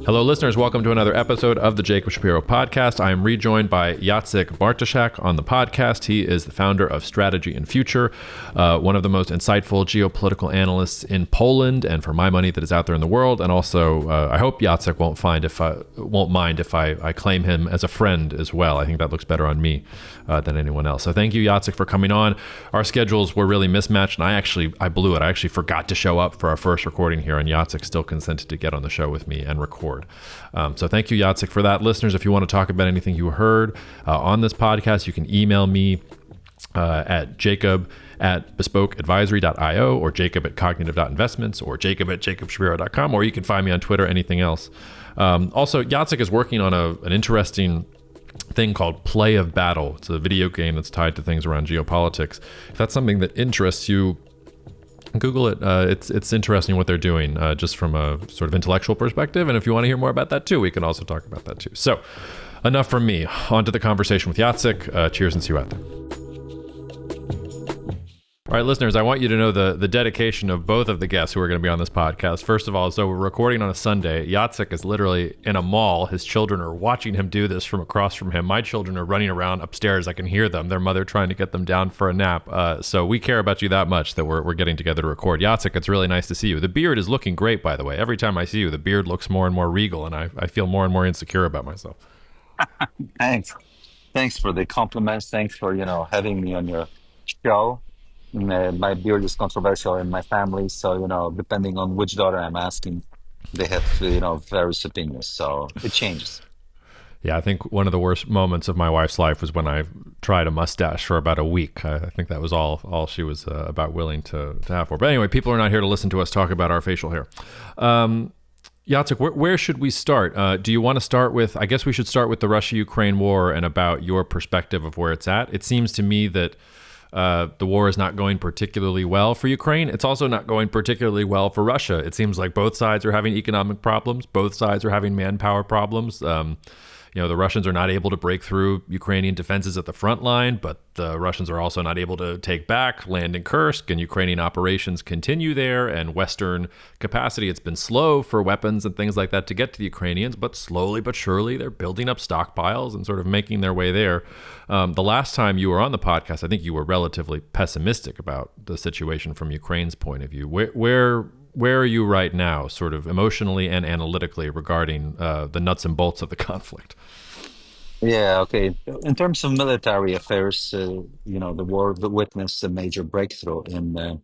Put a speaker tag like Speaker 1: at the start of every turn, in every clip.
Speaker 1: Hello, listeners. Welcome to another episode of the Jacek Shapiro podcast. I am rejoined by Jacek Bartosiak on the podcast. He is the founder of Strategy&Future, one of the most insightful geopolitical analysts in Poland and for my money that is out there in the world. And also, I hope Jacek won't mind if I claim him as a friend as well. I think that looks better on me than anyone else. So thank you, Jacek, for coming on. Our schedules were really mismatched, and I blew it. I actually forgot to show up for our first recording here, and Jacek still consented to get on the show with me and record. So thank you, Jacek, for that. Listeners, if you want to talk about anything you heard on this podcast, you can email me at jacob@bespokeadvisory.io or jacob@cognitive.investments or jacob@jacobshapiro.com, or you can find me on Twitter, anything else. Also, Jacek is working on an interesting thing called Play of Battle. It's a video game that's tied to things around geopolitics. If that's something that interests you, Google it. It's interesting what they're doing just from a sort of intellectual perspective. And if you want to hear more about that too, we can also talk about that too. So enough from me. On to the conversation with Jacek. Cheers and see you out there. All right, listeners, I want you to know the dedication of both of the guests who are going to be on this podcast. First of all, so we're recording on a Sunday. Jacek is literally in a mall. His children are watching him do this from across from him. My children are running around upstairs. I can hear them. Their mother trying to get them down for a nap. So we care about you that much that we're getting together to record. Jacek, it's really nice to see you. The beard is looking great, by the way. Every time I see you, the beard looks more and more regal, and I feel more and more insecure about myself.
Speaker 2: Thanks. Thanks for the compliments. Thanks for, having me on your show. My beard is controversial in my family, so, depending on which daughter I'm asking, they have, various opinions. So it changes.
Speaker 1: Yeah, I think one of the worst moments of my wife's life was when I tried a mustache for about a week. I think that was all she was about willing to have for. But anyway, people are not here to listen to us talk about our facial hair. Jacek, where should we start? Do you want to start with, I guess we should start with the Russia-Ukraine war and about your perspective of where it's at. It seems to me that the war is not going particularly well for Ukraine. It's also not going particularly well for Russia. It seems like both sides are having economic problems. Both sides are having manpower problems. The Russians are not able to break through Ukrainian defenses at the front line, but the Russians are also not able to take back land in Kursk, and Ukrainian operations continue there, and Western capacity. It's been slow for weapons and things like that to get to the Ukrainians, but slowly but surely they're building up stockpiles and sort of making their way there. The last time you were on the podcast, I think you were relatively pessimistic about the situation from Ukraine's point of view. Where are you right now, sort of emotionally and analytically, regarding the nuts and bolts of the conflict?
Speaker 2: Yeah, okay. In terms of military affairs, the war witnessed a major breakthrough in the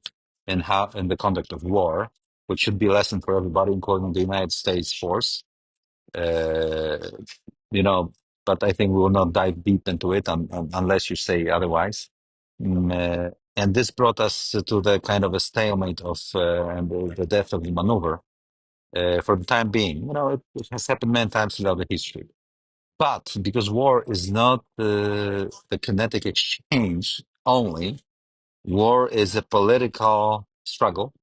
Speaker 2: conduct of war, which should be a lesson for everybody, including the United States force. Uh, you know, but I think we will not dive deep into it unless you say otherwise. And this brought us to the kind of a stalemate of and the death of the maneuver for the time being. It has happened many times throughout the history. But because war is not the kinetic exchange only, war is a political struggle,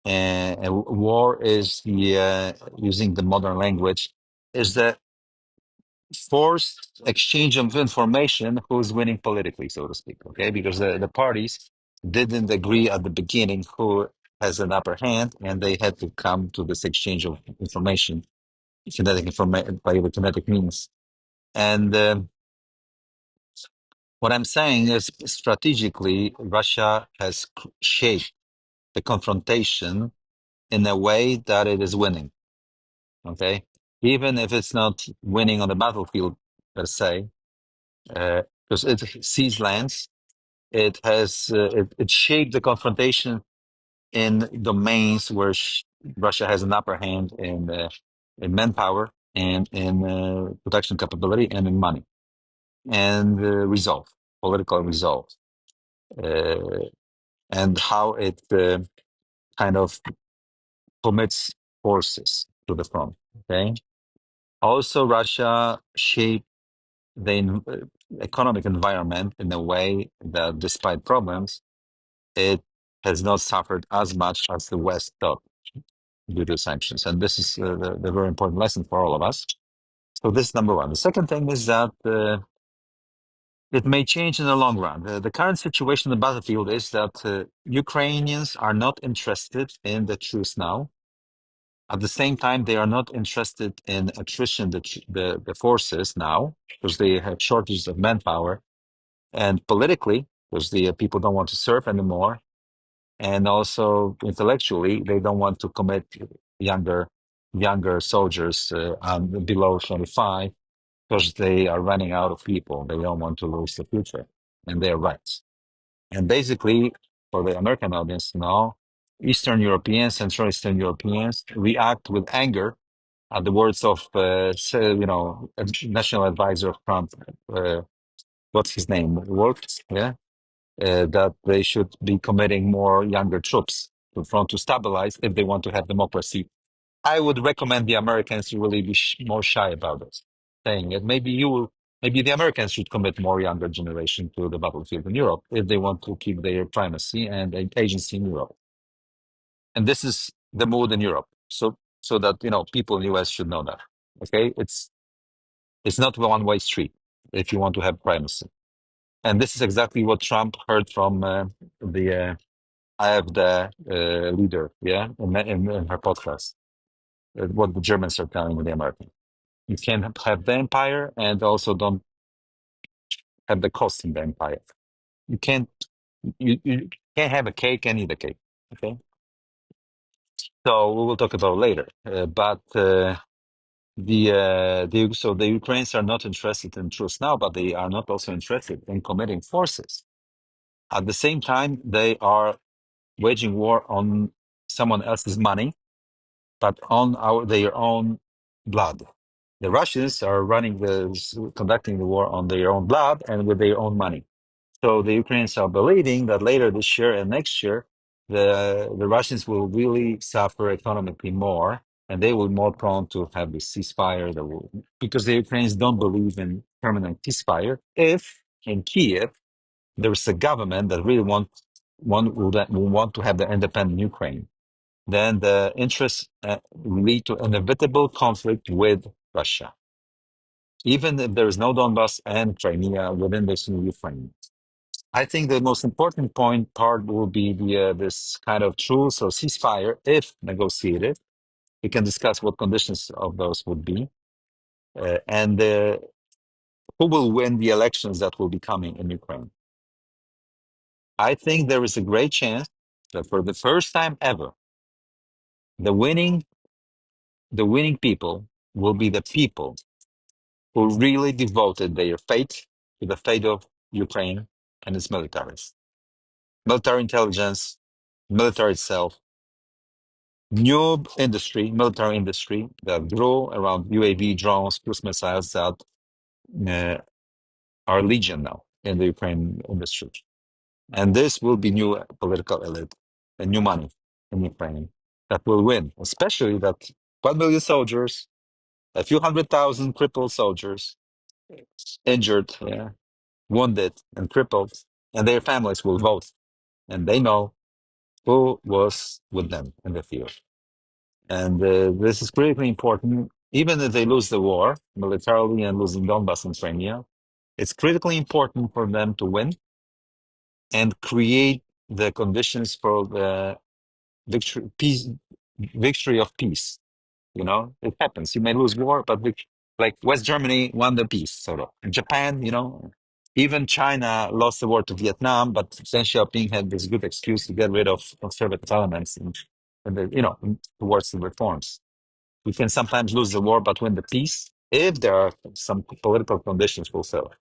Speaker 2: and war is using the modern language, is the forced exchange of information who's winning politically, so to speak, okay? Because the parties didn't agree at the beginning who has an upper hand, and they had to come to this exchange of information, by the kinetic means. And what I'm saying is, strategically, Russia has shaped the confrontation in a way that it is winning, okay? Even if it's not winning on the battlefield per se, because it sees lands, it has it shaped the confrontation in domains where Russia has an upper hand in manpower and in production capability and in money and resolve, political resolve, and how it kind of commits forces to the front. Okay. Also, Russia shaped the economic environment in a way that, despite problems, it has not suffered as much as the West thought due to sanctions. And this is the very important lesson for all of us. So this is number one. The second thing is that it may change in the long run. The current situation on the battlefield is that Ukrainians are not interested in the truce now. At the same time, they are not interested in attrition the forces now because they have shortages of manpower, and politically because the people don't want to serve anymore, and also intellectually they don't want to commit younger soldiers below 25 because they are running out of people. They don't want to lose the future, and they're right. And basically, for the American audience now, Eastern Europeans, Central Eastern Europeans react with anger at the words of, national advisor of Trump, what's his name, Wolf, yeah, that they should be committing more younger troops to front to stabilize if they want to have democracy. I would recommend the Americans to really be more shy about it, saying it. Maybe the Americans should commit more younger generation to the battlefield in Europe if they want to keep their primacy and agency in Europe. And this is the mood in Europe. So that people in the US should know that. Okay, it's not a one-way street if you want to have primacy. And this is exactly what Trump heard from the AfD leader, yeah, in her podcast. What the Germans are telling the Americans. You can't have the empire and also don't have the cost in the empire. You can't you can't have a cake and eat a cake. Okay, so we will talk about it later. But the Ukrainians are not interested in truce now, but they are not also interested in committing forces. At the same time, they are waging war on someone else's money, but on their own blood. The Russians are conducting the war on their own blood and with their own money. So the Ukrainians are believing that later this year and next year, the Russians will really suffer economically more, and they will be more prone to have the ceasefire. Because the Ukrainians don't believe in permanent ceasefire. If in Kiev there's a government that really will want to have the independent Ukraine, then the interests lead to inevitable conflict with Russia, even if there is no Donbass and Crimea within this new Ukraine. I think the most important part will be this kind of truce or ceasefire, if negotiated. We can discuss what conditions of those would be, and who will win the elections that will be coming in Ukraine. I think there is a great chance that for the first time ever, the winning people will be the people who really devoted their fate to the fate of Ukraine and its militaries. Military intelligence, military itself, new military industry that grew around UAV, drones, cruise missiles that are legion now in the Ukraine industry. And this will be new political elite and new money in Ukraine that will win, especially that 1 million soldiers, a few 100,000 crippled soldiers, injured, yeah, wounded, and crippled, and their families will vote. And they know who was with them in the field. And this is critically important. Even if they lose the war militarily and losing Donbass and Crimea, it's critically important for them to win and create the conditions for the victory of peace. It happens. You may lose war, but like West Germany won the peace, sort of. And Japan, even China lost the war to Vietnam, but Deng Xiaoping had this good excuse to get rid of conservative elements towards the reforms. You can sometimes lose the war, but win the peace if there are some political conditions fulfilled.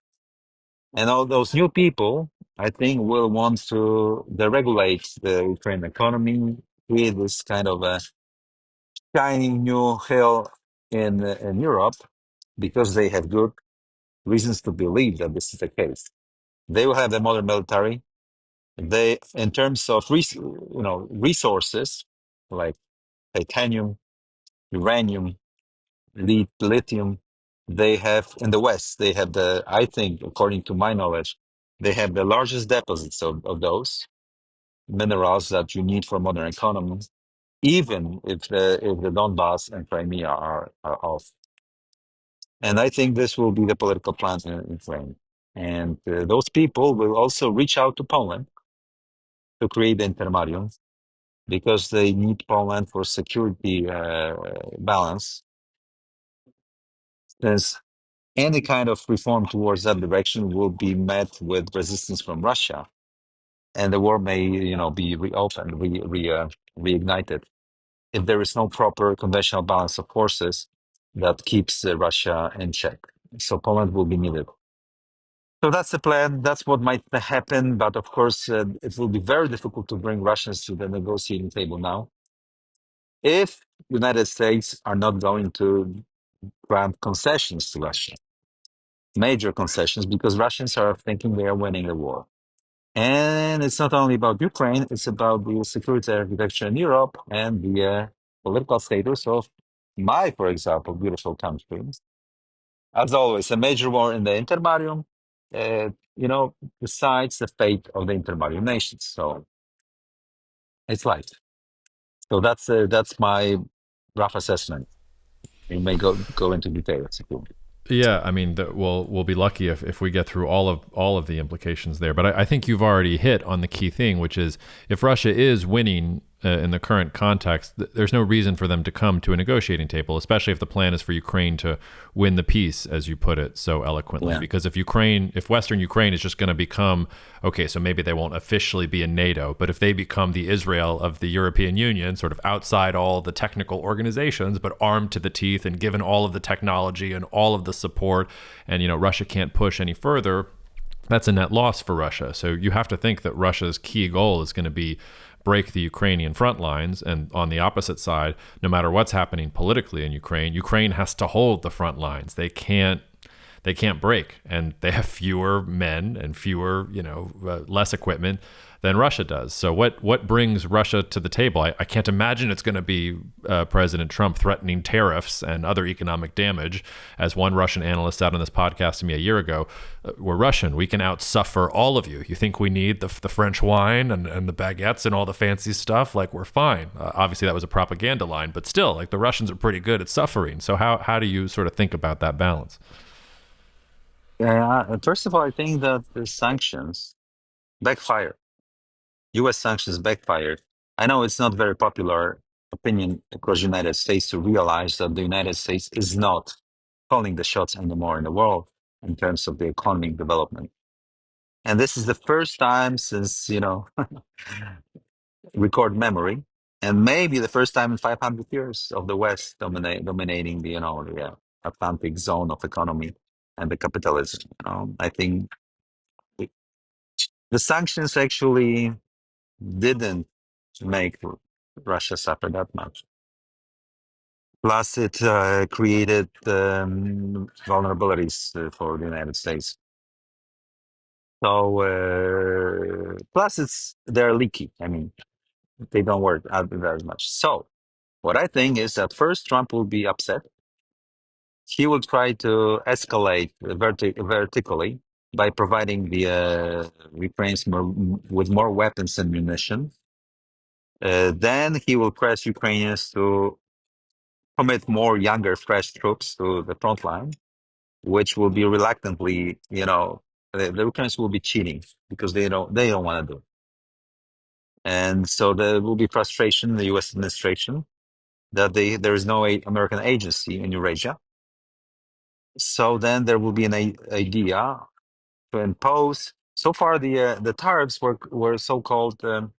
Speaker 2: And all those new people, I think, will want to deregulate the Ukrainian economy, create this kind of a shiny new hill in Europe, because they have good reasons to believe that this is the case. They will have the modern military. They, in terms of resources like titanium, uranium, lithium, they have in the West. They have I think, according to my knowledge, they have the largest deposits of those minerals that you need for modern economy, even if the Donbass and Crimea are off. And I think this will be the political plan in Ukraine. And those people will also reach out to Poland to create the intermarium. because they need Poland for security balance. Since any kind of reform towards that direction will be met with resistance from Russia, and the war may, be reopened, reignited if there is no proper conventional balance of forces that keeps Russia in check. So Poland will be needed. So that's the plan. That's what might happen. But of course, it will be very difficult to bring Russians to the negotiating table now if United States are not going to grant concessions to Russia, major concessions, because Russians are thinking they are winning the war. And it's not only about Ukraine, it's about the security architecture in Europe and the political status of my, for example, beautiful country. As always, a major war in the intermarium, decides the fate of the intermarium nations. So it's life. So that's my rough assessment. You may go into details if you want.
Speaker 1: Yeah, I mean, we'll be lucky if we get through all of the implications there. But I think you've already hit on the key thing, which is if Russia is winning in the current context, there's no reason for them to come to a negotiating table, especially if the plan is for Ukraine to win the peace, as you put it so eloquently.
Speaker 2: Yeah.
Speaker 1: Because if Western Ukraine is just going to become, okay, so maybe they won't officially be in NATO, but if they become the Israel of the European Union, sort of outside all the technical organizations, but armed to the teeth and given all of the technology and all of the support, and Russia can't push any further, that's a net loss for Russia. So you have to think that Russia's key goal is going to be break the Ukrainian front lines. And on the opposite side, no matter what's happening politically in Ukraine, Ukraine has to hold the front lines. They can't break, and they have fewer men and fewer, less equipment than Russia does. So what brings Russia to the table? I can't imagine it's going to be President Trump threatening tariffs and other economic damage. As one Russian analyst out on this podcast to me a year ago, we're Russian. We can outsuffer all of you. You think we need the French wine and the baguettes and all the fancy stuff? Like, we're fine. Obviously, that was a propaganda line, but still, like, the Russians are pretty good at suffering. So how do you sort of think about that balance?
Speaker 2: Yeah, first of all, I think that the sanctions backfire. U.S. sanctions backfired. I know it's not very popular opinion across the United States to realize that the United States is not calling the shots anymore in the world in terms of the economic development. And this is the first time since, record memory, and maybe the first time in 500 years of the West dominating the Atlantic zone of economy and the capitalism. I think the sanctions actually didn't make Russia suffer that much. Plus, it created vulnerabilities for the United States. So, plus they're leaky. I mean, they don't work out very much. So, what I think is that first Trump will be upset. He will try to escalate vertically by providing the Ukrainians with more weapons and munition. Then he will press Ukrainians to commit more younger, fresh troops to the front line, which will be reluctantly, the Ukrainians will be cheating because they don't want to do. And so there will be frustration in the U.S. administration that there is no American agency in Eurasia. So then there will be an idea to impose. So far, the tariffs were so-called um,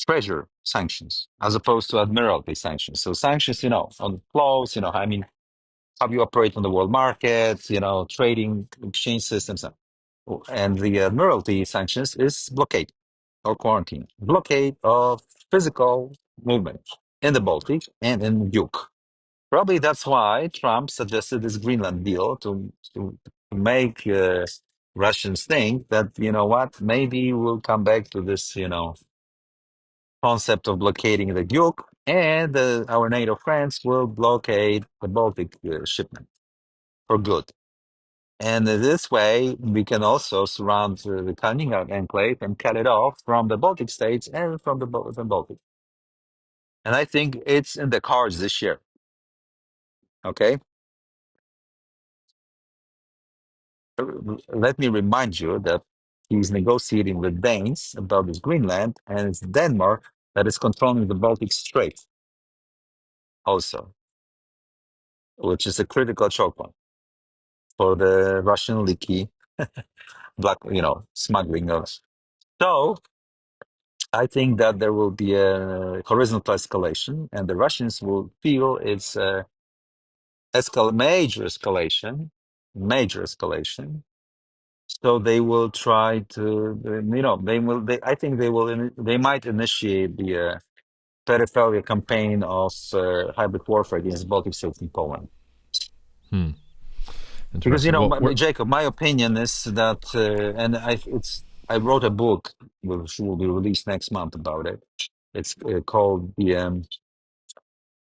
Speaker 2: treasure sanctions as opposed to admiralty sanctions. So sanctions, on flows, I mean, how you operate on the world markets, trading, exchange systems. And the admiralty sanctions is blockade or quarantine. Blockade of physical movement in the Baltic and in Yuk. Probably that's why Trump suggested this Greenland deal to make Russians think that, maybe we'll come back to this, concept of blockading the Yuk, and our NATO friends will blockade the Baltic shipment for good. And this way, we can also surround the Kaliningrad enclave and cut it off from the Baltic states and from the Baltic. And I think it's in the cards this year. Okay? Let me remind you that he's negotiating with Danes about this Greenland, and it's Denmark that is controlling the Baltic Strait also, which is a critical choke point for the Russian leaky black, smuggling of. So I think that there will be a horizontal escalation, and the Russians will feel it's a major escalation. So they will try to, they will. I think they will. They might initiate the peripheral campaign of hybrid warfare against Baltic states and Poland.
Speaker 1: Hmm.
Speaker 2: Because
Speaker 1: Interesting. Well,
Speaker 2: Jacob, my opinion is that, and I wrote a book which will be released next month about it. It's called the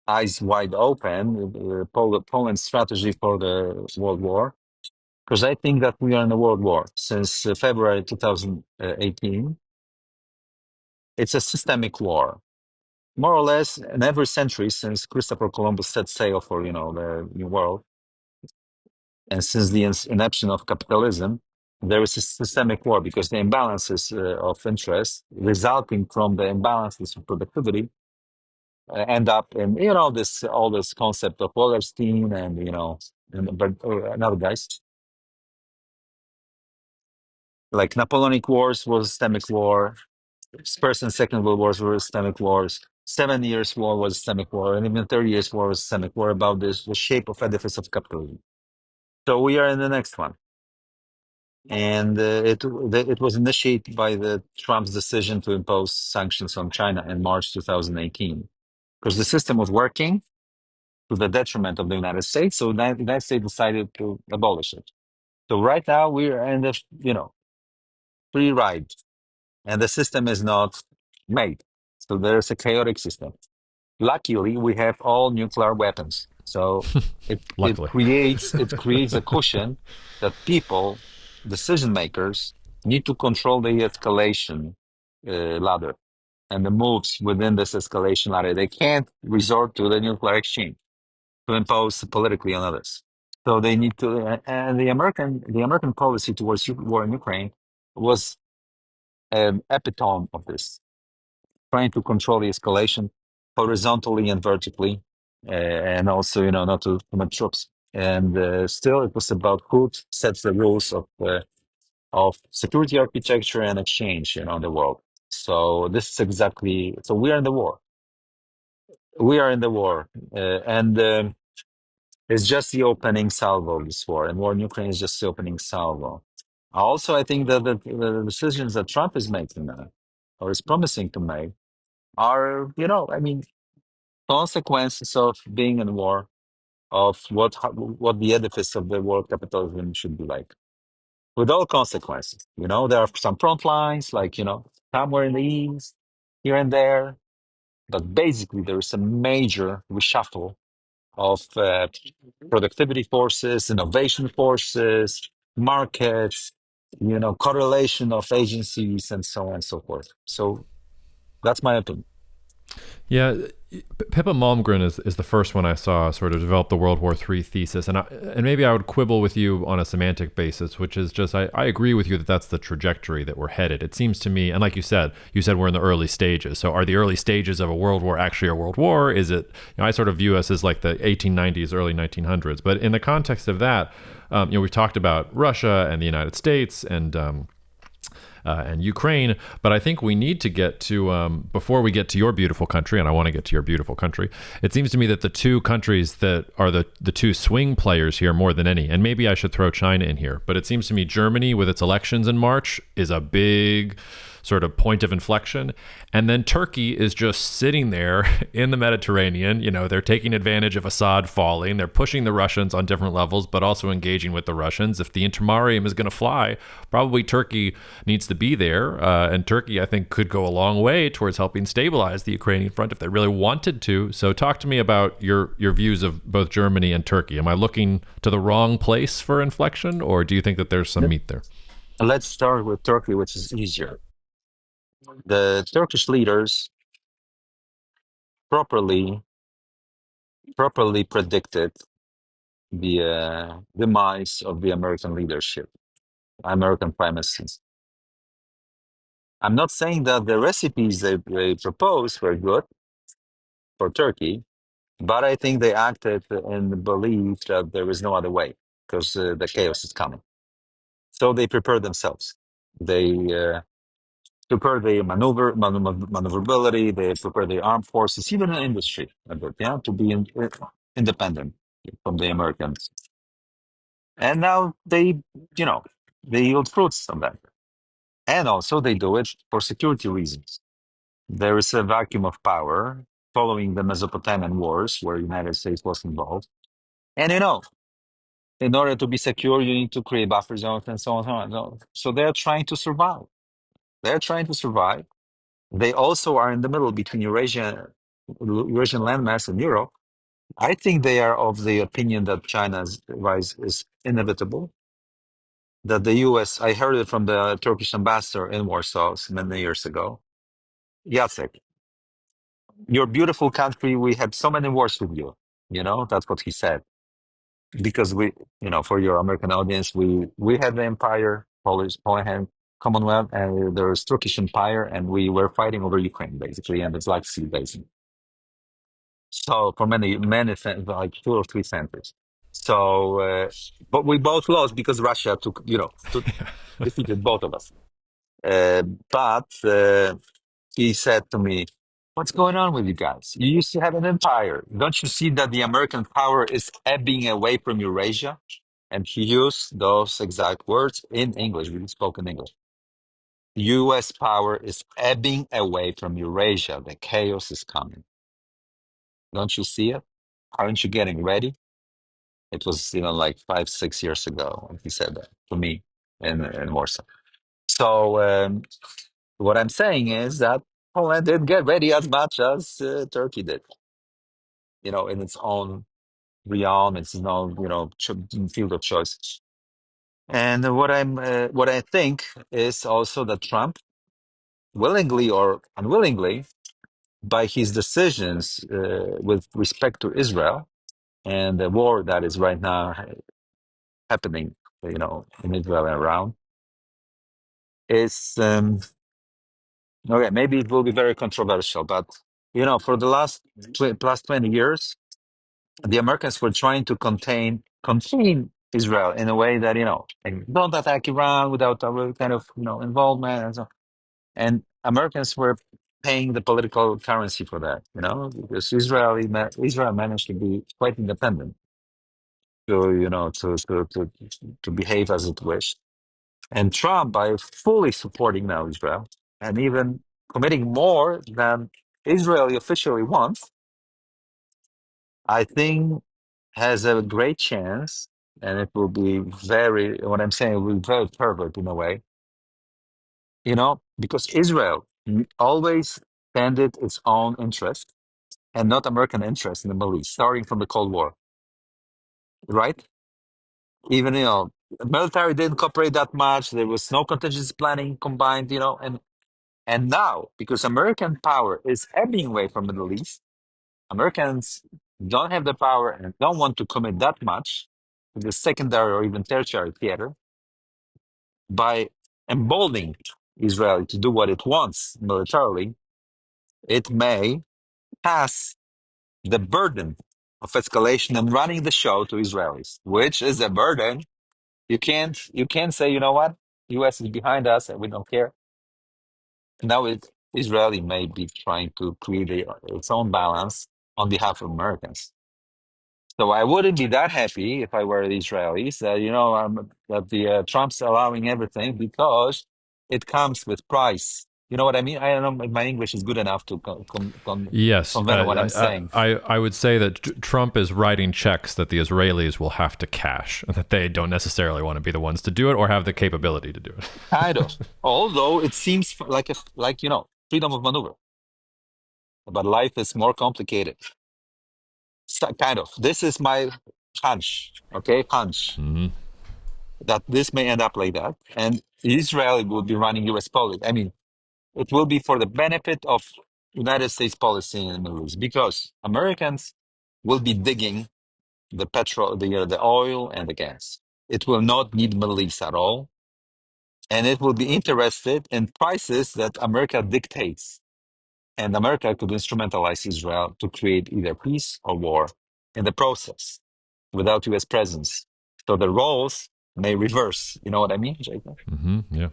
Speaker 2: Eyes Wide Open, Poland's strategy for the World War. Because I think that we are in a world war since February 2018. It's a systemic war, more or less, in every century since Christopher Columbus set sail for the New World, and since the inception of capitalism. There is a systemic war because the imbalances of interest resulting from the imbalances of productivity end up in this all this concept of Wallerstein and other guys. Like Napoleonic Wars was a systemic war. First and Second World Wars were systemic wars. 7 Years' War was a systemic war, and even 30 Years' War was a systemic war about the shape of edifice of capitalism. So we are in the next one, and it was initiated by the Trump's decision to impose sanctions on China in March 2018 because the system was working to the detriment of the United States. So the United States decided to abolish it. So right now we're in the free ride, and the system is not made. So there's a chaotic system. Luckily, we have all nuclear weapons, so it
Speaker 1: luckily.
Speaker 2: creates a cushion that people, decision makers, need to control the escalation ladder and the moves within this escalation ladder. They can't resort to the nuclear exchange to impose politically on others. So they need to, and the American policy towards war in Ukraine was an epitome of this, trying to control the escalation horizontally and vertically, and also, not to commit troops. And still, it was about who sets the rules of security architecture and exchange, in the world. So this is exactly. So we are in the war. We are in the war, and it's just the opening salvo of this war, and war in Ukraine is just the opening salvo. Also, I think that the decisions that Trump is making now, or is promising to make, are, I mean, consequences of being in war, of what the edifice of the world capitalism should be like, with all consequences. There are some front lines, like, somewhere in the east, here and there, but basically there is a major reshuffle of productivity forces, innovation forces, markets, correlation of agencies, and so on and so forth. So that's my opinion.
Speaker 1: Yeah, Pippa Malmgren is the first one I saw sort of develop the World War III thesis, and maybe I would quibble with you on a semantic basis, which is just I agree with you that that's the trajectory that we're headed. It seems to me, and like you said we're in the early stages. So are the early stages of a world war actually a world war? Is it? I sort of view us as like the 1890s, early 1900s. But in the context of that, we've talked about Russia and the United States and Ukraine. But I think we need to get to, before we get to your beautiful country, and I want to get to your beautiful country, it seems to me that the two countries that are the two swing players here more than any, and maybe I should throw China in here, but it seems to me Germany with its elections in March is a big sort of point of inflection. And then Turkey is just sitting there in the Mediterranean. They're taking advantage of Assad falling. They're pushing the Russians on different levels, but also engaging with the Russians. If the intermarium is going to fly, probably Turkey needs to be there. And Turkey, I think, could go a long way towards helping stabilize the Ukrainian front if they really wanted to. So talk to me about your views of both Germany and Turkey. Am I looking to the wrong place for inflection, or do you think that there's some meat there?
Speaker 2: Let's start with Turkey, which is easier. The Turkish leaders properly predicted the demise of the American leadership, American premises. I'm not saying that the recipes they proposed were good for Turkey, but I think they acted in the belief that there is no other way because the chaos is coming. So they prepared themselves. They prepare their maneuverability. They prepare their armed forces, even in industry, a bit, yeah, to be independent from the Americans. And now they yield fruits on that. And also they do it for security reasons. There is a vacuum of power following the Mesopotamian wars where the United States was involved. And in order to be secure, you need to create buffer zones and so on and so on. So they're trying to survive. They're trying to survive. They also are in the middle between Eurasian landmass and Europe. I think they are of the opinion that China's rise is inevitable. That the U.S. I heard it from the Turkish ambassador in Warsaw many years ago. Jacek, your beautiful country, we had so many wars with you. That's what he said. Because for your American audience, we had the empire, Poland had Commonwealth, and there was Turkish Empire, and we were fighting over Ukraine, basically, and the Black Sea Basin. So for many, like 2 or 3 centuries. So, but we both lost because Russia defeated both of us. But he said to me, "What's going on with you guys? You used to have an empire. Don't you see that the American power is ebbing away from Eurasia?" And he used those exact words in English. We spoke in English. U.S. power is ebbing away from Eurasia. The chaos is coming. Don't you see it? Aren't you getting ready? It was, like 5, 6 years ago when he said that to me in Warsaw. So what I'm saying is that Poland didn't get ready as much as Turkey did, in its own realm, its own, field of choice. And what I think is also that Trump, willingly or unwillingly, by his decisions with respect to Israel and the war that is right now happening, in Israel and around, is okay. Maybe it will be very controversial, but for the last plus 20 years, the Americans were trying to contain Israel in a way that like, don't attack Iran without our kind of involvement and so. And Americans were paying the political currency for that, because Israel managed to be quite independent to behave as it wished. And Trump, by fully supporting now Israel and even committing more than Israel officially wants, I think has a great chance, and it will be what I'm saying, it will be very pervert in a way, because Israel always defended its own interest and not American interest in the Middle East, starting from the Cold War, right? Even, the military didn't cooperate that much. There was no contingency planning combined, and now, because American power is ebbing away from the Middle East, Americans don't have the power and don't want to commit that much to the secondary or even tertiary theater. By emboldening Israel to do what it wants militarily, it may pass the burden of escalation and running the show to Israelis, which is a burden. You can't say, you know what, U.S. is behind us and we don't care. Now Israeli may be trying to create its own balance on behalf of Americans. So I wouldn't be that happy if I were the Israelis that that the Trump's allowing everything because it comes with price. You know what I mean? I don't know if my English is good enough to
Speaker 1: Yes,
Speaker 2: convey what I'm saying.
Speaker 1: I would say that Trump is writing checks that the Israelis will have to cash, and that they don't necessarily want to be the ones to do it or have the capability to do it.
Speaker 2: Kind of. Although it seems like freedom of maneuver, but life is more complicated. So, kind of. This is my hunch. Okay, hunch that this may end up like that, and Israel will be running U.S. policy. I mean, it will be for the benefit of United States policy in the Middle East because Americans will be digging the petrol, the oil and the gas. It will not need Middle East at all. and it will be interested in prices that America dictates. And America could instrumentalize Israel to create either peace or war in the process without US presence. So the roles may reverse. You know what I mean, Jacob?
Speaker 1: Yeah.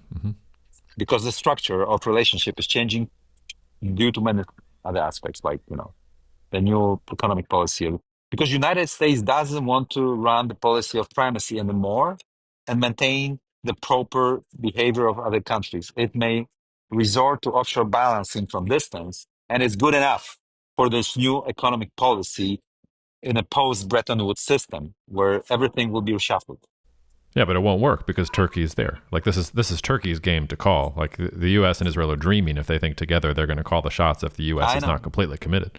Speaker 2: Because the structure of relationship is changing due to many other aspects, like, the new economic policy. Because United States doesn't want to run the policy of primacy anymore and maintain the proper behavior of other countries. It may resort to offshore balancing from distance, and it's good enough for this new economic policy in a post-Bretton Woods system where everything will be reshuffled.
Speaker 1: Yeah, but it won't work because Turkey is there. Like this is Turkey's game to call. Like the U.S. and Israel are dreaming if they think together they're going to call the shots if the U.S.
Speaker 2: I
Speaker 1: is not
Speaker 2: know.
Speaker 1: completely committed.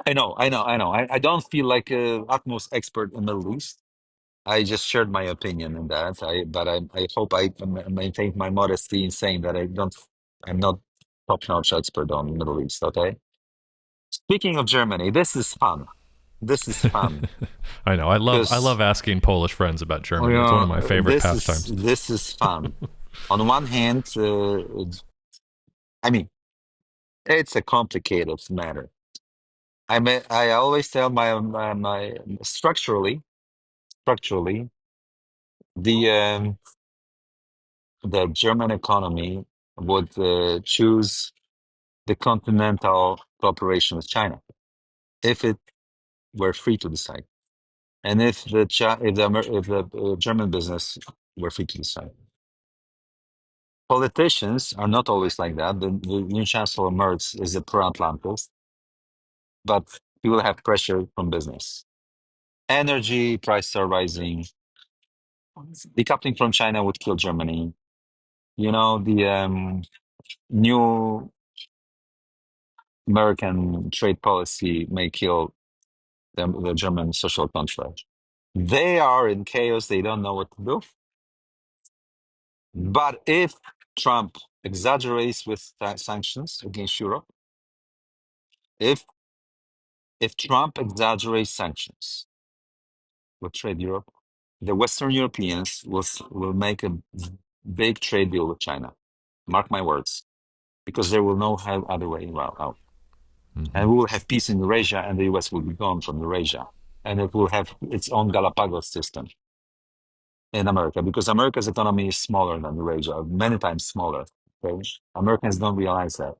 Speaker 2: I don't feel like a utmost expert in the Middle East. I just shared my opinion in that. I hope I maintained my modesty in saying that I'm not top-notch expert on the Middle East. Okay. Speaking of Germany, this is fun. This is fun
Speaker 1: I know. I love
Speaker 2: because
Speaker 1: asking Polish friends about Germany. It's one of my favorite pastimes.
Speaker 2: this is fun. On one hand, I mean, it's a complicated matter. I always tell my structurally the the German economy would choose the continental cooperation with China if it were free to decide, and if the German business were free to decide. Politicians are not always like that. The new Chancellor Merz is a pro-Atlantis, but he will have pressure from business. Energy prices are rising. Decoupling from China would kill Germany. The new American trade policy may kill the German social contract. They are in chaos. They don't know what to do. But if Trump exaggerates with sanctions against Europe, if Trump exaggerates sanctions with trade Europe, the Western Europeans will make a big trade deal with China. Mark my words, because they will know how other way out. And we will have peace in Eurasia, and the US will be gone from Eurasia, and it will have its own Galapagos system in America, because America's economy is smaller than Eurasia, many times smaller. Okay? Americans don't realize that.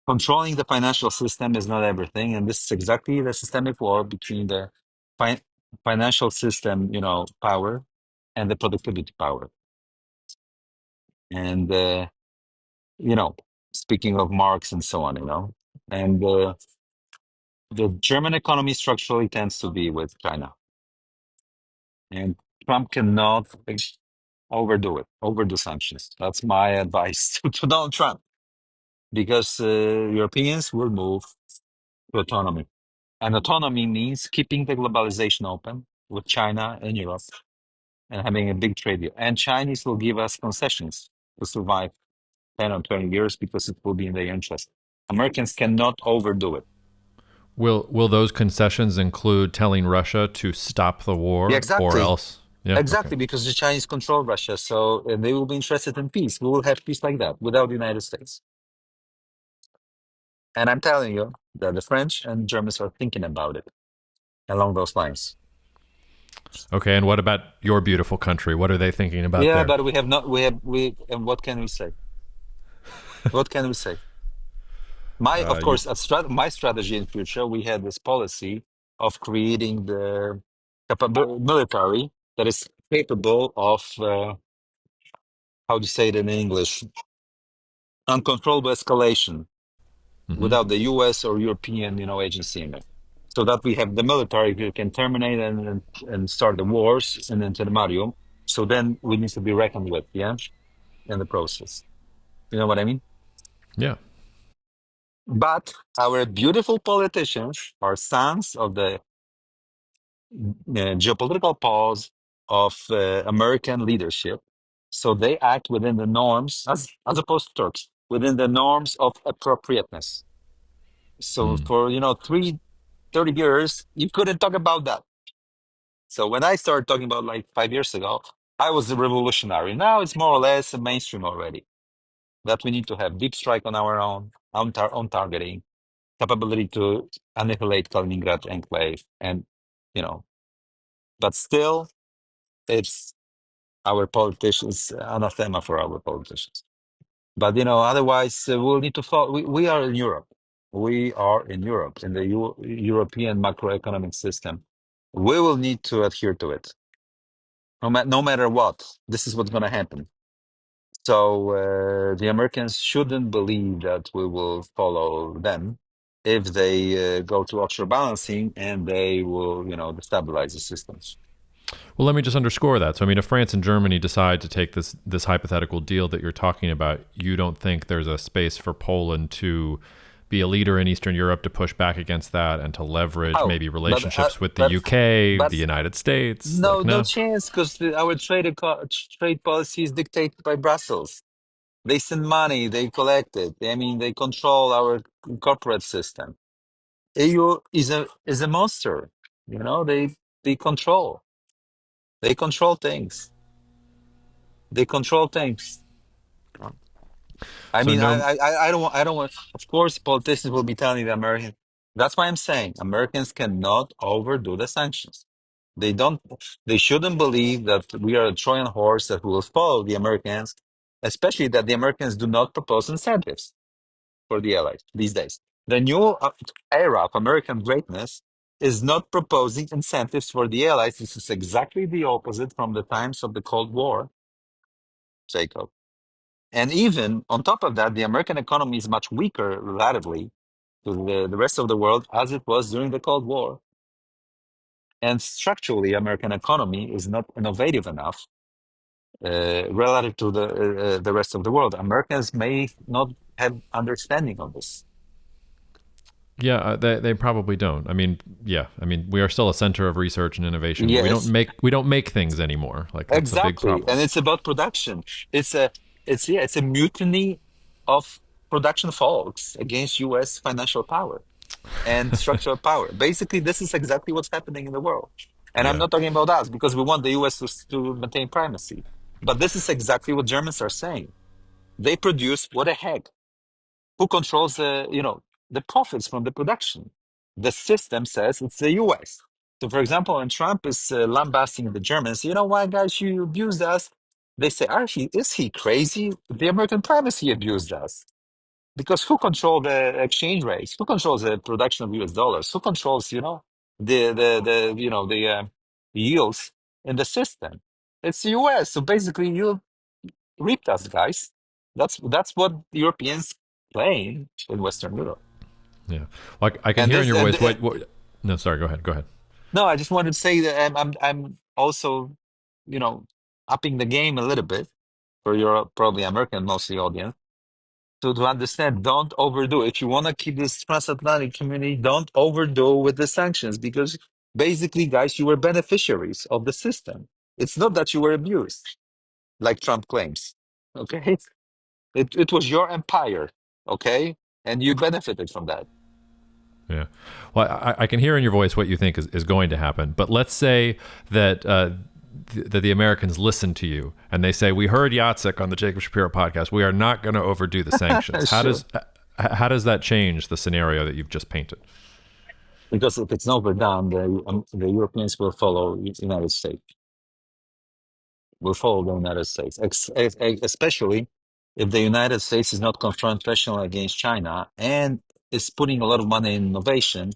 Speaker 2: Controlling the financial system is not everything, and this is exactly the systemic war between the fi- financial system, power, and the productivity power. And speaking of Marx and so on, and the German economy structurally tends to be with China, and Trump cannot overdo sanctions. That's my advice to Donald Trump, because Europeans will move to autonomy. And autonomy means keeping the globalization open with China and Europe and having a big trade deal. And Chinese will give us concessions to survive 10 or 20 years because it will be in their interest. Americans cannot overdo it.
Speaker 1: Will those concessions include telling Russia to stop the
Speaker 2: Yeah,
Speaker 1: war or
Speaker 2: exactly.
Speaker 1: else? Yeah. Okay.
Speaker 2: Exactly, because the Chinese control Russia, so they will be interested in peace. We will have peace like that without the United States. And I'm telling you that the French and Germans are thinking about it along those lines.
Speaker 1: Okay. And what about your beautiful country? What are they thinking about
Speaker 2: Yeah,
Speaker 1: there?
Speaker 2: but and what can we say? What can we say? Of
Speaker 1: You
Speaker 2: course, my strategy in future, we had this policy of creating the military that is capable of, how to say it in English, uncontrollable escalation
Speaker 1: hmm
Speaker 2: without the US or European, agency in it. So that we have the military who can terminate and start the wars in intermedium. So then we need to be reckoned with, yeah, in the process. You know what I mean?
Speaker 1: Yeah.
Speaker 2: But our beautiful politicians are sons of the geopolitical pause of American leadership. So they act within the norms, as opposed to Turks, within the norms of appropriateness. So for 30 years, you couldn't talk about that. So when I started talking about like 5 years ago, I was a revolutionary. Now it's more or less a mainstream already. That we need to have deep strike on our own targeting, capability to annihilate Kaliningrad enclave, and you know, but still, it's our politicians anathema for our politicians. But otherwise, we'll need to follow. We are in Europe. We are in Europe, in the European macroeconomic system. We will need to adhere to it, no matter what. This is what's going to happen. So the Americans shouldn't believe that we will follow them if they go to offshore balancing, and they will, destabilize the systems.
Speaker 1: Well, let me just underscore that. So, I mean, if France and Germany decide to take this hypothetical deal that you're talking about, you don't think there's a space for Poland to be a leader in Eastern Europe to push back against that and to leverage
Speaker 2: Oh,
Speaker 1: maybe
Speaker 2: but
Speaker 1: relationships with the UK,
Speaker 2: but
Speaker 1: the United States?
Speaker 2: no,
Speaker 1: Like,
Speaker 2: no
Speaker 1: no.
Speaker 2: chance, because our trade policy is dictated by Brussels. They send money, they collect it. I mean, they control our corporate system. EU is a monster. They control. They control things. They control things. I
Speaker 1: So
Speaker 2: mean,
Speaker 1: no.
Speaker 2: I don't want. Of course, politicians will be telling the Americans. That's why I'm saying Americans cannot overdo the sanctions. They don't. They shouldn't believe that we are a Trojan horse that will follow the Americans, especially that the Americans do not propose incentives for the allies these days. The new era of American greatness is not proposing incentives for the allies. This is exactly the opposite from the times of the Cold War, Jacob. And even on top of that, the American economy is much weaker relatively to the rest of the world as it was during the Cold War. And structurally, American economy is not innovative enough relative to the rest of the world. Americans may not have understanding of this.
Speaker 1: Yeah, they probably don't. I mean, yeah, I mean, we are still a center of research and innovation, but
Speaker 2: Yes,
Speaker 1: we don't make things anymore. Like that's a big
Speaker 2: exactly.
Speaker 1: problem.
Speaker 2: And it's about production. It's a it's a mutiny of production folks against US financial power and structural power. Basically, this is exactly what's happening in the world. And I'm
Speaker 1: Yeah.
Speaker 2: not talking about us because we want the US to maintain primacy. But this is exactly what Germans are saying. They produce what the heck? Who controls the profits from the production? The system says it's the US. So, for example, when Trump is lambasting the Germans, you know why, guys, you abused us? They say, is he crazy? The American primacy abused us. Because who controls the exchange rates? Who controls the production of US dollars? Who controls, the yields in the system? It's the US. So basically, you ripped us, guys. That's what Europeans claim in Western Europe.
Speaker 1: Yeah. Well, I can
Speaker 2: And
Speaker 1: hear in
Speaker 2: this,
Speaker 1: your
Speaker 2: and
Speaker 1: voice what. No, sorry. Go ahead. Go ahead.
Speaker 2: no, I just wanted to say that I'm also, you know, upping the game a little bit for your probably American mostly audience to understand. Don't overdo. If you want to keep this transatlantic community, don't overdo with the sanctions because basically, guys, you were beneficiaries of the system. It's not that you were abused, like Trump claims. Okay, it was your empire. Okay, and you benefited from that.
Speaker 1: Yeah. Well, I can hear in your voice what you think is going to happen. But let's say that that the Americans listen to you and they say, "We heard Jacek on the Jacob Shapiro podcast. We are not going to overdo the sanctions."
Speaker 2: Sure.
Speaker 1: How does that change the scenario that you've just painted?
Speaker 2: Because if it's not overdone, the Europeans will follow the United States. Will follow the United States, especially if the United States is not confrontational against China and is putting a lot of money in innovation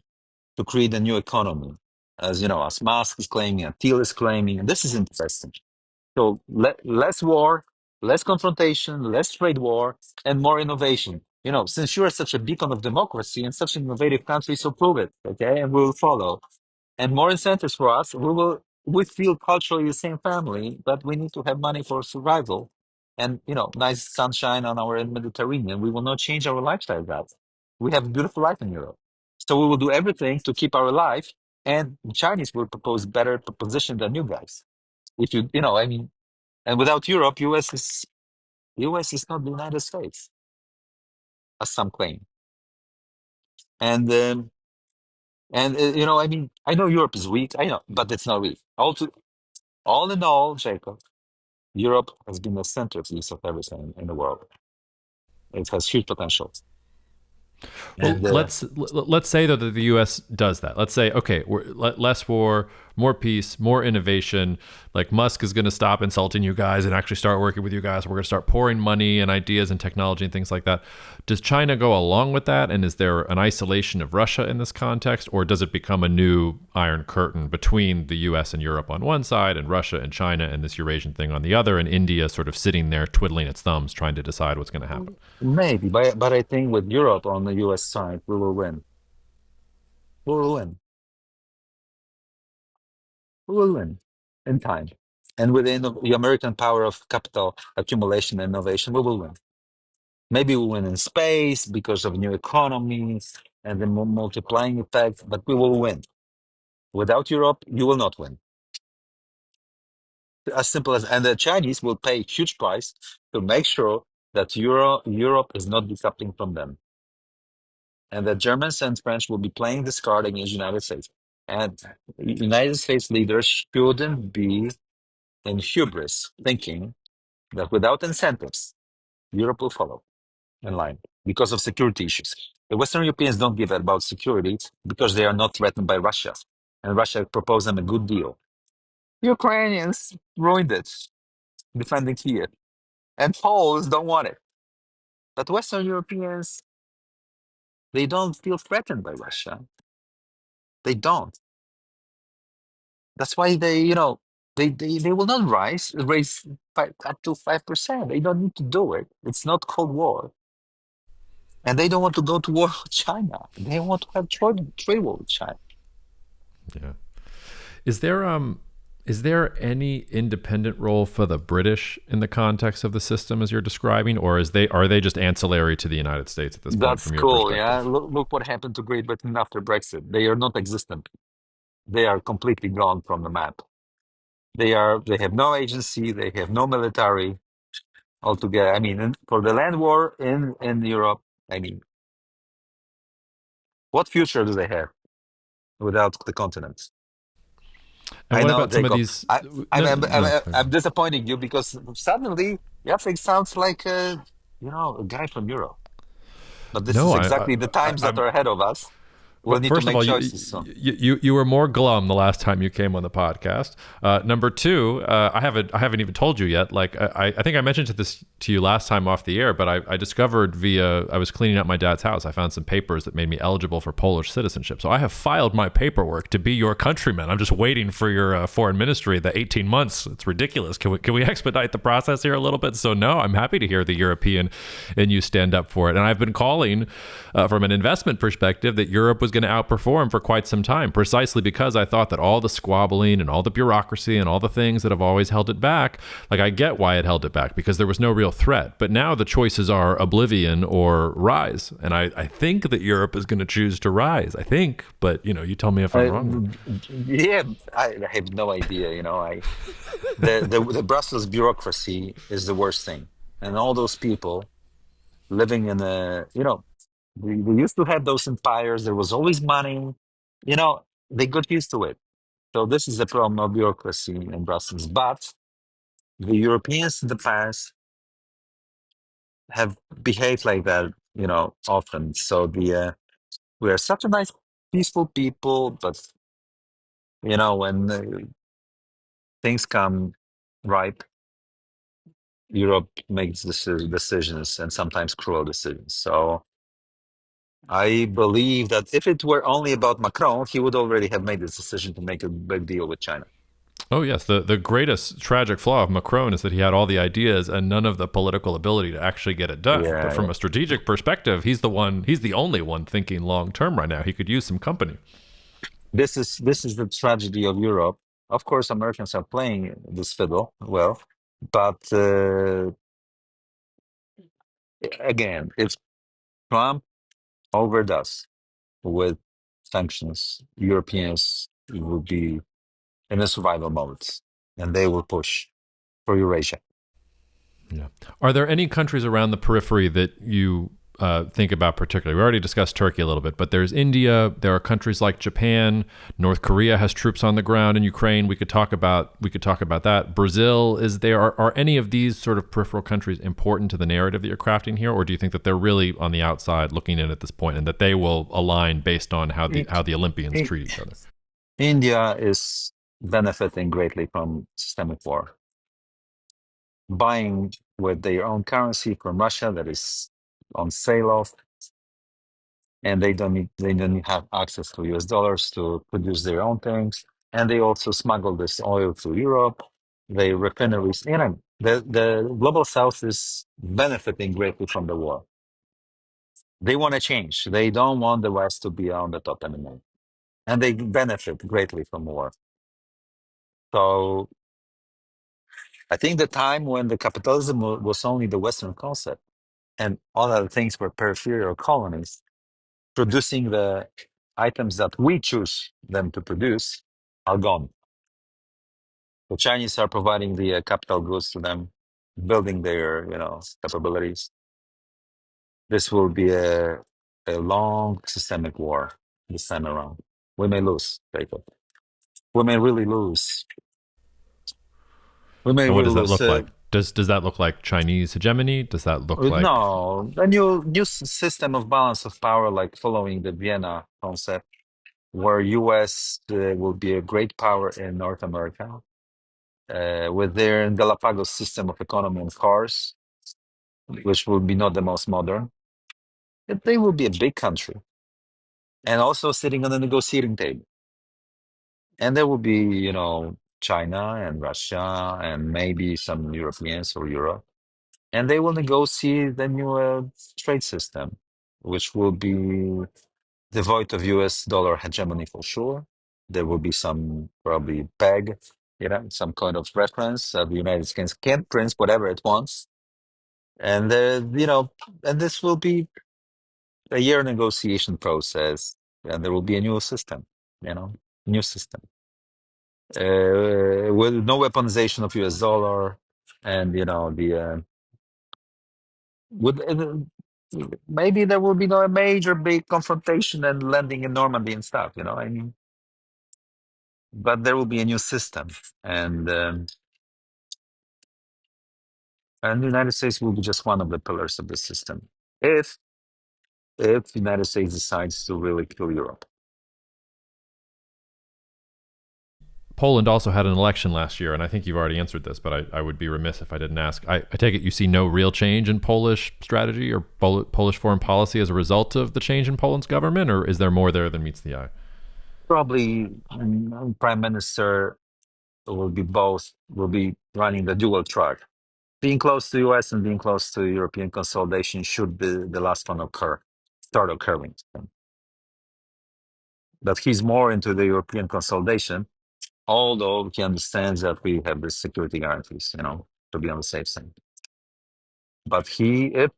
Speaker 2: to create a new economy. As you know, as Musk is claiming, and Thiel is claiming, and this is interesting. So less war, less confrontation, less trade war, and more innovation. Since you are such a beacon of democracy and such an innovative country, so prove it, okay? And we will follow. And more incentives for us. We feel culturally the same family, but we need to have money for survival. And nice sunshine on our Mediterranean. We will not change our lifestyle, guys. We have a beautiful life in Europe. So we will do everything to keep our life. And the Chinese will propose better proposition than you guys. If I mean, and without Europe, US is not the United States, as some claim. And I mean, I know Europe is weak. I know, but it's not weak. All in all, Jacob. Europe has been the centerpiece of everything in the world. It has huge potential.
Speaker 1: Well,
Speaker 2: And
Speaker 1: let's say though that the U.S. does that. Let's say, okay, less war, more peace, more innovation. Like Musk is going to stop insulting you guys and actually start working with you guys. We're going to start pouring money and ideas and technology and things like that. Does China go along with that? And is there an isolation of Russia in this context, or does it become a new Iron Curtain between the U.S. and Europe on one side, and Russia and China and this Eurasian thing on the other, and India sort of sitting there twiddling its thumbs, trying to decide what's going to happen?
Speaker 2: maybe, but I think with Europe on the US side, we will win. We will win. We will win in time. And within the American power of capital accumulation and innovation, we will win. Maybe we'll win in space because of new economies and the multiplying effect, but we will win. Without Europe, you will not win. As simple as, and the Chinese will pay a huge price to make sure that Europe is not decoupling from them. And the Germans and French will be playing this card against the United States. And United States leaders shouldn't be in hubris thinking that without incentives, Europe will follow in line because of security issues. The Western Europeans don't give a about security because they are not threatened by Russia. And Russia proposed them a good deal. Ukrainians ruined it, defending Kiev. And Poles don't want it. But Western Europeans, they don't feel threatened by Russia. They don't. That's why they will not raise up to 5%. They don't need to do it. It's not Cold War. And they don't want to go to war with China. They want to have trade war with China.
Speaker 1: Yeah. Is there is there any independent role for the British in the context of the system as you're describing, or are they just ancillary to the United States at this point
Speaker 2: That's
Speaker 1: from your
Speaker 2: cool, yeah.
Speaker 1: perspective?
Speaker 2: Look what happened to Great Britain after Brexit. They are not existent. They are completely gone from the map. They have no agency, they have no military altogether. I mean, for the land war in Europe, I mean, what future do they have without the continent?
Speaker 1: And
Speaker 2: I
Speaker 1: what
Speaker 2: know,
Speaker 1: about some of
Speaker 2: Jacob.
Speaker 1: these?
Speaker 2: I, I'm,
Speaker 1: No,
Speaker 2: I'm,
Speaker 1: no.
Speaker 2: I'm, I'm disappointing you because suddenly Jacek sounds like a guy from Europe. But this
Speaker 1: No,
Speaker 2: is exactly the times that
Speaker 1: I'm
Speaker 2: are ahead of us. We'll need to
Speaker 1: First of
Speaker 2: make
Speaker 1: all,
Speaker 2: choices soon.
Speaker 1: you were more glum the last time you came on the podcast. Number two, I haven't even told you yet. Like I think I mentioned this to you last time off the air, but I discovered I was cleaning up my dad's house. I found some papers that made me eligible for Polish citizenship. So I have filed my paperwork to be your countryman. I'm just waiting for your foreign ministry. The 18 months. It's ridiculous. Can we expedite the process here a little bit? So no, I'm happy to hear the European and you stand up for it. And I've been calling from an investment perspective that Europe was going to outperform for quite some time, precisely because I thought that all the squabbling and all the bureaucracy and all the things that have always held it back, like I get why it held it back, because there was no real threat. But now the choices are oblivion or rise. And I think that Europe is going to choose to rise. I think, but you tell me if I'm wrong.
Speaker 2: Yeah, I have no idea. The Brussels bureaucracy is the worst thing, and all those people living in we used to have those empires. There was always money. They got used to it. So this is the problem of bureaucracy in Brussels. But the Europeans in the past have behaved like that, often. So we are such a nice, peaceful people, but when things come ripe, Europe makes decisions and sometimes cruel decisions. So I believe that if it were only about Macron, he would already have made this decision to make a big deal with China.
Speaker 1: Oh yes, the greatest tragic flaw of Macron is that he had all the ideas and none of the political ability to actually get it done. But
Speaker 2: Yeah,
Speaker 1: from
Speaker 2: yeah.
Speaker 1: a strategic perspective, he's the only one thinking long term right now. He could use some company.
Speaker 2: This is the tragedy of Europe. Of course, Americans are playing this fiddle well, but again, if Trump overdoes with sanctions, Europeans will be in a survival mode, and they will push for Eurasia.
Speaker 1: Yeah. Are there any countries around the periphery that you think about particularly? We already discussed Turkey a little bit, but there's India. There are countries like Japan. North Korea has troops on the ground in Ukraine. We could talk about that. Brazil is there. Are any of these sort of peripheral countries important to the narrative that you're crafting here, or do you think that they're really on the outside looking in at this point, and that they will align based on how the Olympians treat each other?
Speaker 2: India is benefiting greatly from systemic war, buying with their own currency from Russia that is on sale off, and they don't have access to US dollars to produce their own things, and they also smuggle this oil to Europe. They refineries, the global South is benefiting greatly from the war. They want to change. They don't want the West to be on the top anymore, and they benefit greatly from war. So I think the time when the capitalism was only the Western concept and all other things were peripheral colonies producing the items that we choose them to produce are gone. The Chinese are providing the capital goods to them, building their capabilities. This will be a long systemic war this time around. We may lose, Jacob. We may really lose. We may
Speaker 1: And what
Speaker 2: really
Speaker 1: does that
Speaker 2: lose.
Speaker 1: look like? Does that look like Chinese hegemony? Does that look like
Speaker 2: No, a new system of balance of power, like following the Vienna concept, where U.S. Will be a great power in North America, with their Galapagos system of economy and cars, which will be not the most modern. They will be a big country, and also sitting on the negotiating table. And there will be, China and Russia and maybe some Europeans or Europe. And they will negotiate the new trade system, which will be devoid of US dollar hegemony for sure. There will be some probably peg, some kind of reference of the United States can print whatever it wants. And, and this will be a year negotiation process. And there will be a new system, new system. With no weaponization of US dollar and, maybe there will be no major big confrontation and landing in Normandy and stuff, I mean, but there will be a new system, and the United States will be just one of the pillars of the system if the United States decides to really kill Europe.
Speaker 1: Poland also had an election last year, and I think you've already answered this, but I would be remiss if I didn't ask. I take it you see no real change in Polish strategy or Polish foreign policy as a result of the change in Poland's government, or is there more there than meets the eye?
Speaker 2: Probably Prime Minister will be running the dual track. Being close to US and being close to European consolidation should the last one start occurring. But he's more into the European consolidation, although he understands that we have the security guarantees, to be on the safe side. But if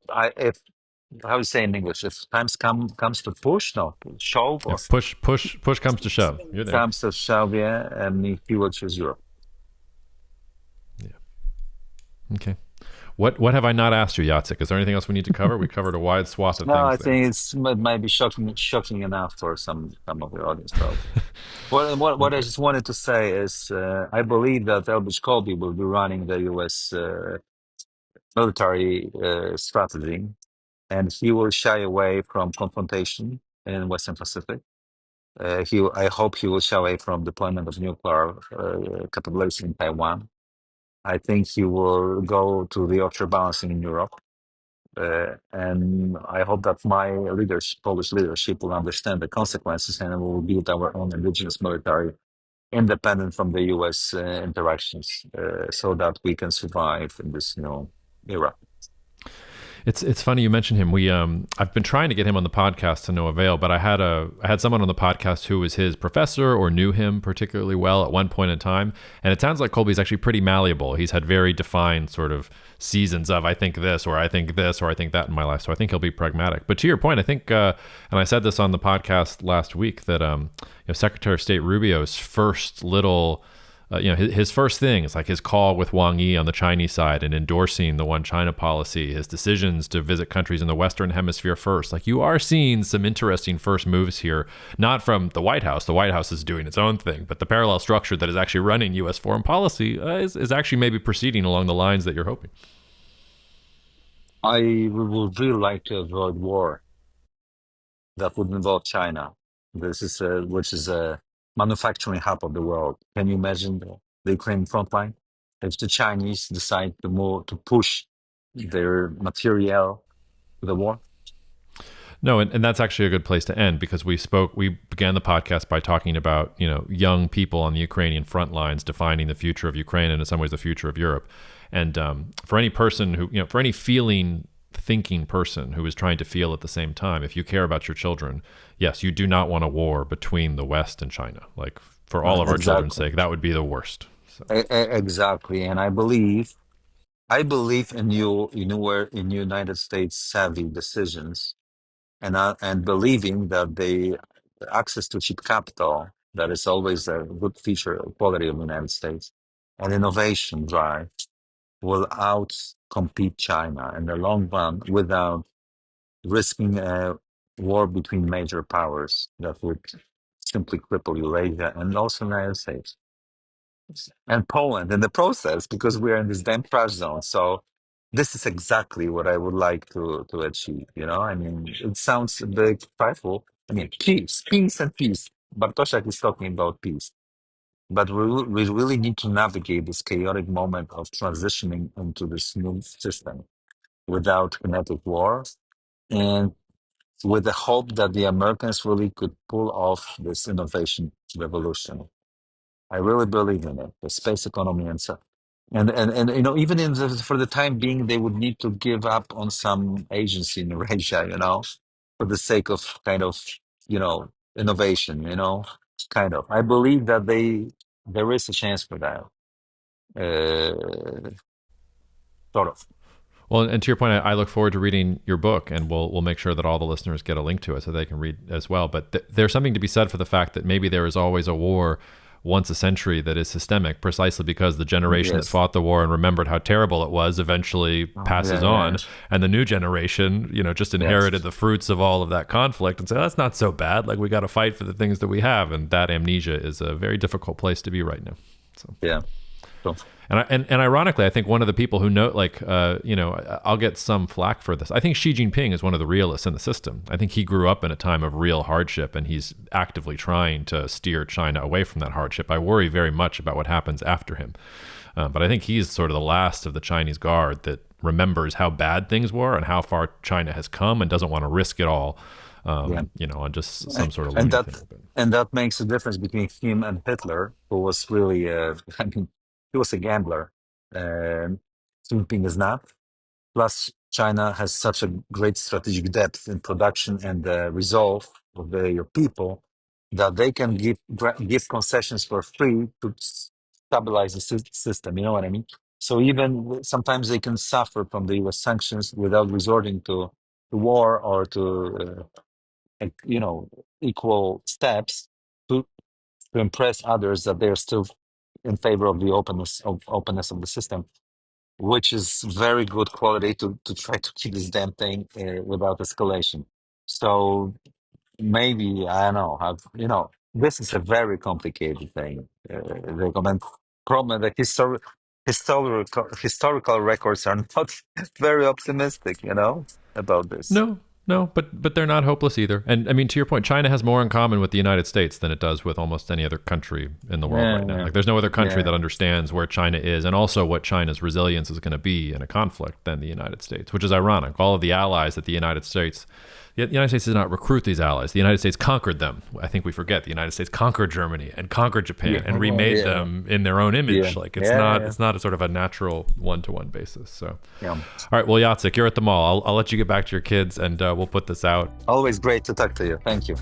Speaker 2: how do you say in English? If times comes to push, no, shove, or
Speaker 1: If push comes to shove, you're there.
Speaker 2: comes to shove, yeah, and he will choose Europe.
Speaker 1: Yeah. Okay. What have I not asked you, Jacek? Is there anything else we need to cover? We covered a wide swath of things.
Speaker 2: No, I think it might be shocking enough for some of the audience, probably. What I just wanted to say is, I believe that 𝗙liche𝗿𝗶 will be running the U.S. Military strategy, and he will shy away from confrontation in Western Pacific. I hope he will shy away from deployment of nuclear capabilities in Taiwan. I think he will go to the offshore balancing in Europe. And I hope that my Polish leadership will understand the consequences, and we will build our own indigenous military independent from the US interactions, so that we can survive in this new era.
Speaker 1: It's funny you mentioned him. I've been trying to get him on the podcast to no avail, but I had someone on the podcast who was his professor or knew him particularly well at one point in time, and it sounds like 𝗙𝗶 is actually pretty malleable. He's had very defined sort of seasons of I think this or I think this or I think that in my life, so I think he'll be pragmatic. But to your point, I think, and I said this on the podcast last week, that Secretary of State Rubio's first little his first thing is like his call with Wang Yi on the Chinese side and endorsing the One China policy, his decisions to visit countries in the Western Hemisphere first. Like, you are seeing some interesting first moves here, not from the White House. The White House is doing its own thing, but the parallel structure that is actually running U.S. foreign policy is actually maybe proceeding along the lines that you're hoping.
Speaker 2: I would really like to avoid war that would involve China. This is which is a manufacturing hub of the world. Can you imagine the Ukraine front line? If the Chinese decide to push their material to the war?
Speaker 1: No, and that's actually a good place to end, because we began the podcast by talking about, young people on the Ukrainian front lines defining the future of Ukraine and in some ways the future of Europe. And for any person who, for any thinking person who is trying to feel at the same time, if you care about your children, yes, you do not want a war between the West and China. Like, for all of our children's sake, that would be the worst. So.
Speaker 2: Exactly. And I believe in United States savvy decisions, and believing that the access to cheap capital, that is always a good feature of quality of the United States, and innovation drive will outcompete China in the long run without risking a war between major powers that would simply cripple Eurasia and also the United States and Poland in the process, because we are in this damn crash zone. So this is exactly what I would like to achieve. I mean, it sounds a bit frightful. I mean, peace and peace. Bartosiak is talking about peace. But we really need to navigate this chaotic moment of transitioning into this new system without kinetic war, and with the hope that the Americans really could pull off this innovation revolution. I really believe in it, the space economy and so. And even for the time being, they would need to give up on some agency in Eurasia, for the sake of kind of, innovation, kind of. I believe that there is a chance for that. Sort of.
Speaker 1: Well, and to your point, I look forward to reading your book, and we'll make sure that all the listeners get a link to it so they can read as well. But there's something to be said for the fact that maybe there is always a war once a century that is systemic, precisely because the generation that fought the war and remembered how terrible it was eventually passes on, and the new generation, just inherited the fruits of all of that conflict and say, that's not so bad. Like, we got to fight for the things that we have, and that amnesia is a very difficult place to be right now. So And ironically, I think one of the people who know, I'll get some flack for this. I think Xi Jinping is one of the realists in the system. I think he grew up in a time of real hardship, and he's actively trying to steer China away from that hardship. I worry very much about what happens after him. But I think he's sort of the last of the Chinese guard that remembers how bad things were and how far China has come, and doesn't want to risk it all, on just some sort of
Speaker 2: and that makes a difference between him and Hitler, who was really, he was a gambler. Xi Jinping is not. Plus, China has such a great strategic depth in production and resolve of your people that they can give concessions for free to stabilize the system. You know what I mean? So even sometimes they can suffer from the U.S. sanctions without resorting to war or to equal steps to impress others that they're still in favor of the openness of the system, which is very good quality to try to keep this damn thing without escalation. So maybe, I don't know, this is a very complicated thing. The problem that historical records are not very optimistic, about this.
Speaker 1: No, but they're not hopeless either. And I mean, to your point, China has more in common with the United States than it does with almost any other country in the world right now. Like, there's no other country that understands where China is, and also what China's resilience is going to be in a conflict, than the United States, which is ironic. All of the allies that the United States did not recruit these allies. The United States conquered them. I think we forget the United States conquered Germany and conquered Japan and remade them in their own image. Like, it's not a sort of a natural one-to-one basis. So, all right. Well, Jacek, you're at the mall. I'll let you get back to your kids, and we'll put this out.
Speaker 2: Always great to talk to you. Thank you.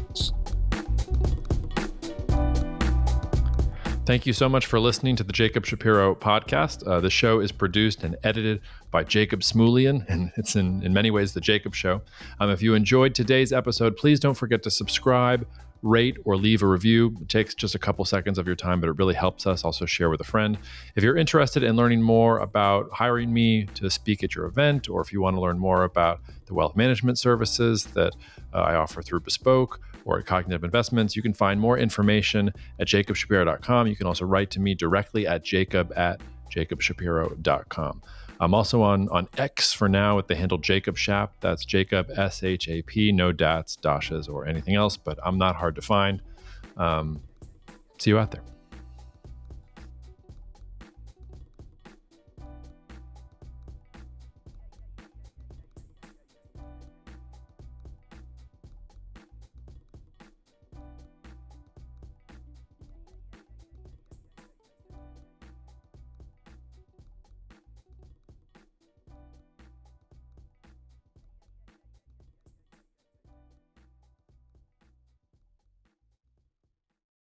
Speaker 1: Thank you so much for listening to the Jacob Shapiro podcast. The show is produced and edited by Jacob 𝗙cie𝗹𝗹, and it's in many ways the Jacob Show. If you enjoyed today's episode, please don't forget to subscribe, rate or leave a review. It takes just a couple seconds of your time, but it really helps us. Also share with a friend. If you're interested in learning more about hiring me to speak at your event, or if you want to learn more about the wealth management services that I offer through Bespoke or at Cognitive Investments, you can find more information at 𝗙𝗶_𝗍𝗶.com. You can also write to me directly at jacob@𝗙𝗶_𝗍𝗶.com. I'm also on X for now with the handle Jacob Shap. That's Jacob, SHAP, no dats, dashes, or anything else, but I'm not hard to find. See you out there.